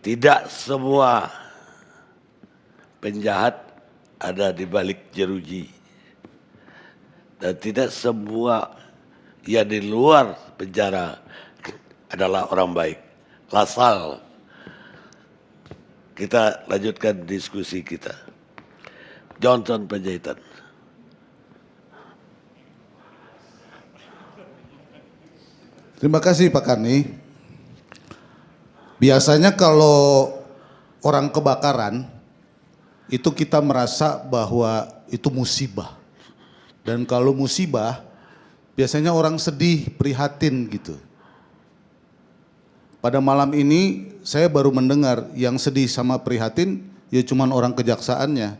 Tidak semua penjahat ada di balik jeruji. Dan tidak semua yang di luar penjara adalah orang baik. Lasal. Kita lanjutkan diskusi kita. Johnson Panjaitan. Terima kasih Pak Karni. Biasanya kalau orang kebakaran, itu kita merasa bahwa itu musibah. Dan kalau musibah, biasanya orang sedih, prihatin gitu. Pada malam ini saya baru mendengar yang sedih sama prihatin ya cuman orang kejaksaannya.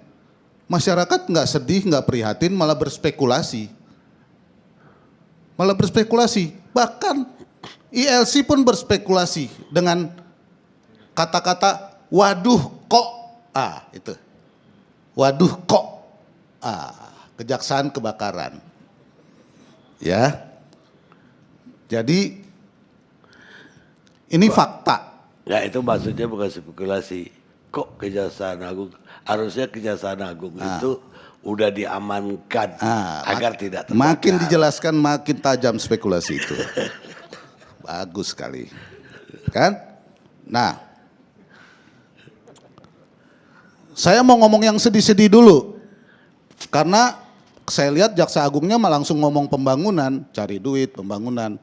Masyarakat nggak sedih, nggak prihatin, malah berspekulasi. Malah berspekulasi. Bahkan ILC pun berspekulasi dengan kata-kata waduh kok. Itu. Waduh kok. Kejaksaan kebakaran. Ya. Jadi ini fakta. Ya itu maksudnya bukan spekulasi. Kok Kejaksaan Agung? Harusnya Kejaksaan Agung itu udah diamankan agar tidak terbakar. Makin dijelaskan makin tajam spekulasi itu. Bagus sekali. Kan? Nah. Saya mau ngomong yang sedih-sedih dulu. Karena saya lihat Jaksa Agungnya langsung ngomong pembangunan, cari duit, pembangunan.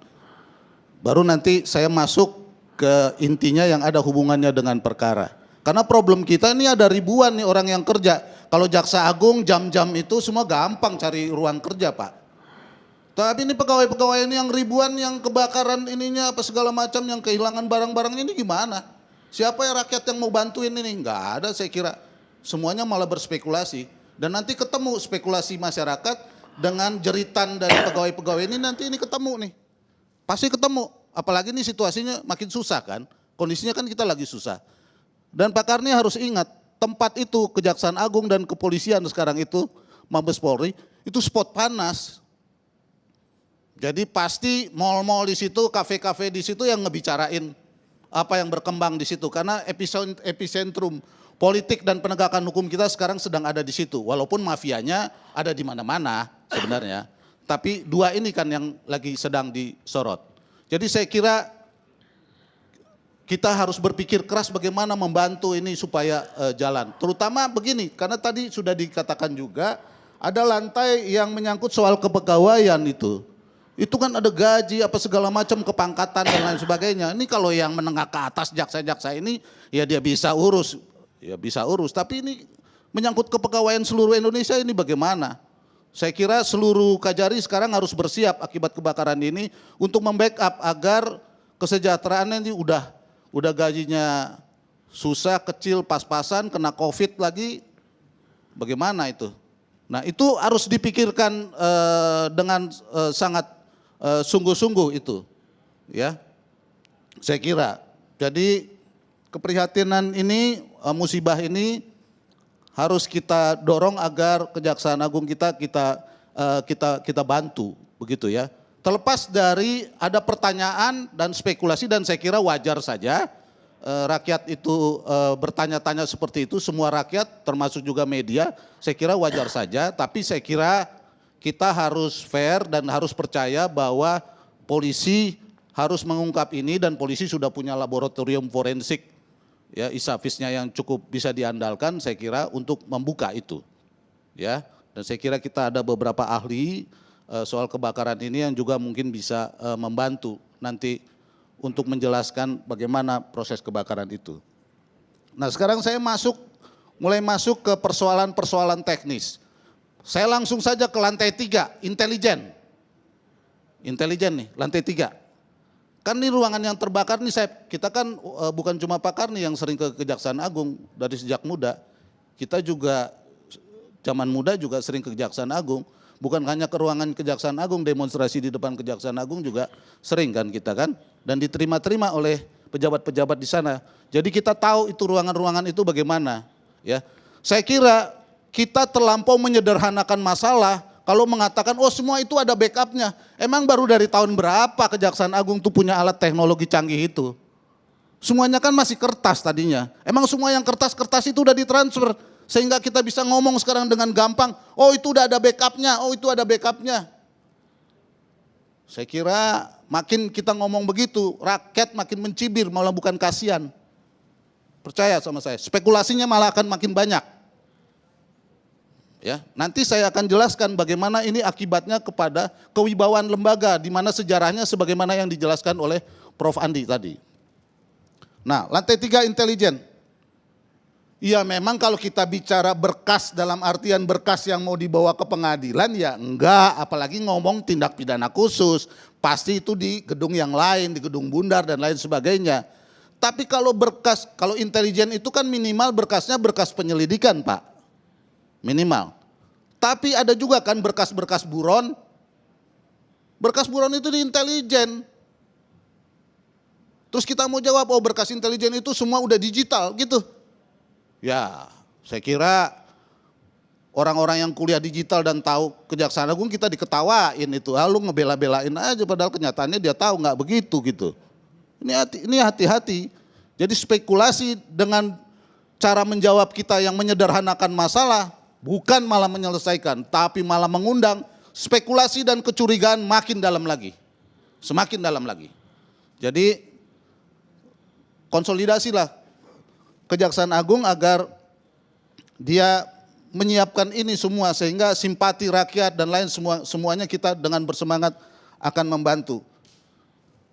Baru nanti saya masuk ke intinya yang ada hubungannya dengan perkara. Karena problem kita ini ada ribuan nih orang yang kerja. Kalau Jaksa Agung jam-jam itu semua gampang cari ruang kerja Pak. Tapi ini pegawai-pegawai ini yang ribuan yang kebakaran ininya apa segala macam yang kehilangan barang-barang ini gimana? Siapa ya rakyat yang mau bantuin ini? Enggak ada saya kira. Semuanya malah berspekulasi. Dan nanti ketemu spekulasi masyarakat dengan jeritan dari pegawai-pegawai ini nanti ini ketemu nih. Pasti ketemu. Apalagi ini situasinya makin susah kan. Kondisinya kan kita lagi susah. Dan Pak Karni harus ingat tempat itu Kejaksaan Agung dan Kepolisian sekarang itu Mabes Polri itu spot panas. Jadi pasti mal-mal di situ, kafe-kafe di situ yang ngebicarain apa yang berkembang di situ. Karena epicentrum politik dan penegakan hukum kita sekarang sedang ada di situ. Walaupun mafianya ada di mana-mana sebenarnya. Tapi dua ini kan yang lagi sedang disorot. Jadi saya kira kita harus berpikir keras bagaimana membantu ini supaya jalan. Terutama begini, karena tadi sudah dikatakan juga ada lantai yang menyangkut soal kepegawaian itu. Itu kan ada gaji apa segala macam kepangkatan dan lain sebagainya. Ini kalau yang menengah ke atas jaksa-jaksa ini ya dia bisa urus. Ya bisa urus, tapi ini menyangkut kepegawaian seluruh Indonesia ini bagaimana? Saya kira seluruh Kajari sekarang harus bersiap akibat kebakaran ini untuk membackup agar kesejahteraan ini udah gajinya susah, kecil, pas-pasan, kena COVID lagi, bagaimana itu? Nah itu harus dipikirkan dengan sangat sungguh-sungguh itu, ya. Saya kira. Jadi keprihatinan ini, musibah ini harus kita dorong agar Kejaksaan Agung kita bantu, begitu ya. Terlepas dari ada pertanyaan dan spekulasi dan saya kira wajar saja rakyat itu bertanya-tanya seperti itu, semua rakyat termasuk juga media, saya kira wajar saja. Tapi saya kira kita harus fair dan harus percaya bahwa polisi harus mengungkap ini dan polisi sudah punya laboratorium forensik ya ISAFIS-nya yang cukup bisa diandalkan saya kira untuk membuka itu ya. Dan saya kira kita ada beberapa ahli soal kebakaran ini yang juga mungkin bisa membantu nanti untuk menjelaskan bagaimana proses kebakaran itu. Nah sekarang saya mulai masuk ke persoalan-persoalan teknis. Saya langsung saja ke lantai 3, intelijen nih, lantai 3. Kan ini ruangan yang terbakar nih kita kan bukan cuma Pak Karni yang sering ke Kejaksaan Agung dari sejak muda. Kita juga zaman muda juga sering ke Kejaksaan Agung. Bukan hanya ke ruangan Kejaksaan Agung, demonstrasi di depan Kejaksaan Agung juga sering kan kita kan. Dan diterima-terima oleh pejabat-pejabat di sana. Jadi kita tahu itu ruangan-ruangan itu bagaimana ya. Saya kira kita terlampau menyederhanakan masalah kalau mengatakan oh semua itu ada backupnya. Emang baru dari tahun berapa Kejaksaan Agung itu punya alat teknologi canggih itu? Semuanya kan masih kertas tadinya. Emang semua yang kertas-kertas itu udah ditransfer. Sehingga kita bisa ngomong sekarang dengan gampang, oh itu udah ada backupnya, oh itu ada backupnya. Saya kira makin kita ngomong begitu, rakyat makin mencibir, malah bukan kasihan. Percaya sama saya, spekulasinya malah akan makin banyak. Ya, nanti saya akan jelaskan bagaimana ini akibatnya kepada kewibawaan lembaga, di mana sejarahnya sebagaimana yang dijelaskan oleh Prof. Andi tadi. Nah, lantai 3 intelijen. Ya memang kalau kita bicara berkas dalam artian berkas yang mau dibawa ke pengadilan ya enggak, apalagi ngomong tindak pidana khusus, pasti itu di gedung yang lain, di gedung Bundar dan lain sebagainya. Tapi kalau berkas, kalau intelijen itu kan minimal berkasnya berkas penyelidikan Pak, minimal. Tapi ada juga kan berkas-berkas buron, berkas buron itu di intelijen. Terus kita mau jawab, oh berkas intelijen itu semua udah digital gitu. Ya, saya kira orang-orang yang kuliah digital dan tahu Kejaksaan Agung kita diketawain itu. Lu ngebela-belain aja padahal kenyataannya dia tahu nggak begitu gitu. Ini hati-hati. Jadi spekulasi dengan cara menjawab kita yang menyederhanakan masalah bukan malah menyelesaikan, tapi malah mengundang spekulasi dan kecurigaan makin dalam lagi. Semakin dalam lagi. Jadi konsolidasilah Kejaksaan Agung agar dia menyiapkan ini semua sehingga simpati rakyat dan lain semuanya kita dengan bersemangat akan membantu.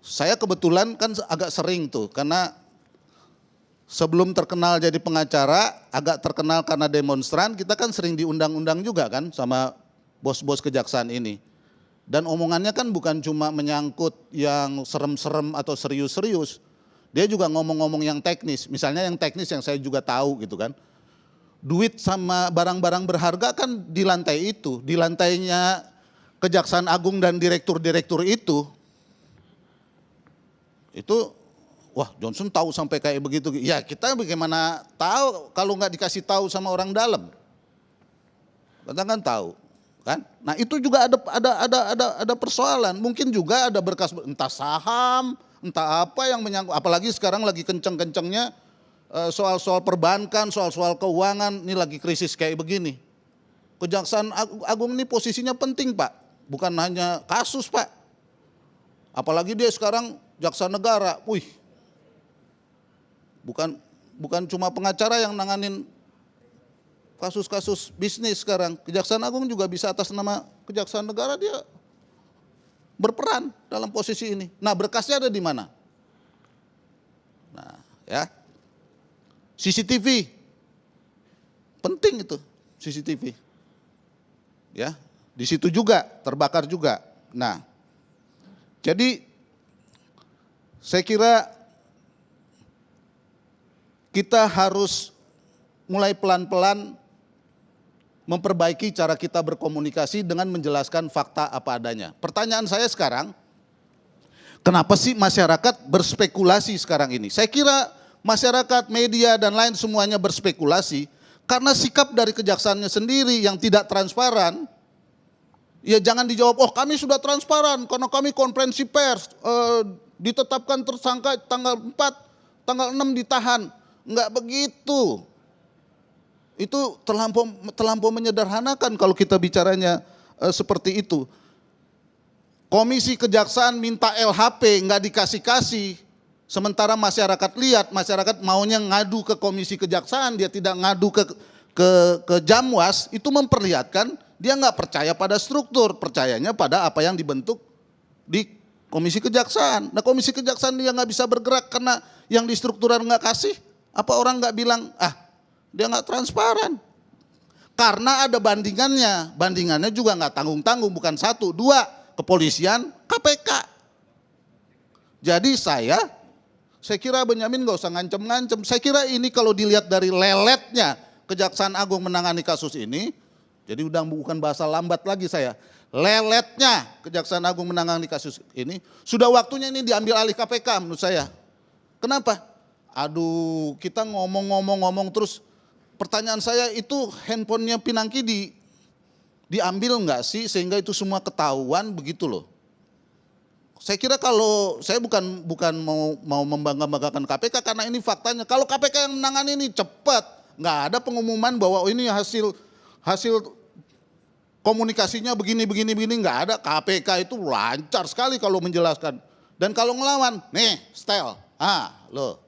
Saya kebetulan kan agak sering tuh karena sebelum terkenal jadi pengacara, agak terkenal karena demonstran, kita kan sering diundang-undang juga kan sama bos-bos kejaksaan ini. Dan omongannya kan bukan cuma menyangkut yang serem-serem atau serius-serius. Dia juga ngomong-ngomong yang teknis, misalnya yang teknis yang saya juga tahu gitu kan. Duit sama barang-barang berharga kan di lantai itu, di lantainya Kejaksaan Agung dan direktur-direktur itu, wah Johnson tahu sampai kayak begitu. Ya kita bagaimana tahu kalau nggak dikasih tahu sama orang dalam. Kita kan tahu. Kan? Nah itu juga ada persoalan, mungkin juga ada berkas entah saham, entah apa yang menyangkut, apalagi sekarang lagi kenceng-kencengnya soal-soal perbankan, soal-soal keuangan, ini lagi krisis kayak begini. Kejaksaan Agung ini posisinya penting Pak, bukan hanya kasus Pak, apalagi dia sekarang jaksa negara, bukan cuma pengacara yang nanganin kasus-kasus bisnis sekarang, Kejaksaan Agung juga bisa atas nama Kejaksaan Negara dia berperan dalam posisi ini. Nah berkasnya ada di mana? Nah ya, CCTV, penting itu CCTV. Ya, di situ juga terbakar juga. Nah, jadi saya kira kita harus mulai pelan-pelan memperbaiki cara kita berkomunikasi dengan menjelaskan fakta apa adanya. Pertanyaan saya sekarang, kenapa sih masyarakat berspekulasi sekarang ini? Saya kira masyarakat, media dan lain semuanya berspekulasi karena sikap dari kejaksaannya sendiri yang tidak transparan. Ya jangan dijawab, oh kami sudah transparan karena kami konferensi pers, ditetapkan tersangka tanggal 4, tanggal 6 ditahan. Enggak begitu. Itu terlampau menyederhanakan kalau kita bicaranya seperti itu. Komisi Kejaksaan minta LHP nggak dikasih-kasih, sementara masyarakat lihat, masyarakat maunya ngadu ke Komisi Kejaksaan, dia tidak ngadu ke Jamwas, itu memperlihatkan dia nggak percaya pada struktur, percayanya pada apa yang dibentuk di Komisi Kejaksaan. Nah Komisi Kejaksaan dia nggak bisa bergerak karena yang di strukturan nggak kasih, apa orang nggak bilang, dia nggak transparan. Karena ada bandingannya juga nggak tanggung-tanggung, bukan 1, 2, kepolisian, KPK. Jadi saya kira Benyamin nggak usah ngancem-ngancem. Saya kira ini kalau dilihat dari leletnya Kejaksaan Agung menangani kasus ini, jadi udah bukan bahasa lambat lagi saya. Leletnya Kejaksaan Agung menangani kasus ini, sudah waktunya ini diambil alih KPK menurut saya. Kenapa? Aduh, kita ngomong terus. Pertanyaan saya itu handphonenya Pinangki diambil nggak sih sehingga itu semua ketahuan begitu loh. saya kira kalau saya bukan mau membangga-banggakan KPK karena ini faktanya. Kalau KPK yang menangani ini cepat, nggak ada pengumuman bahwa ini hasil komunikasinya begini nggak ada. KPK itu lancar sekali kalau menjelaskan. Dan kalau ngelawan, nih, style. Loh.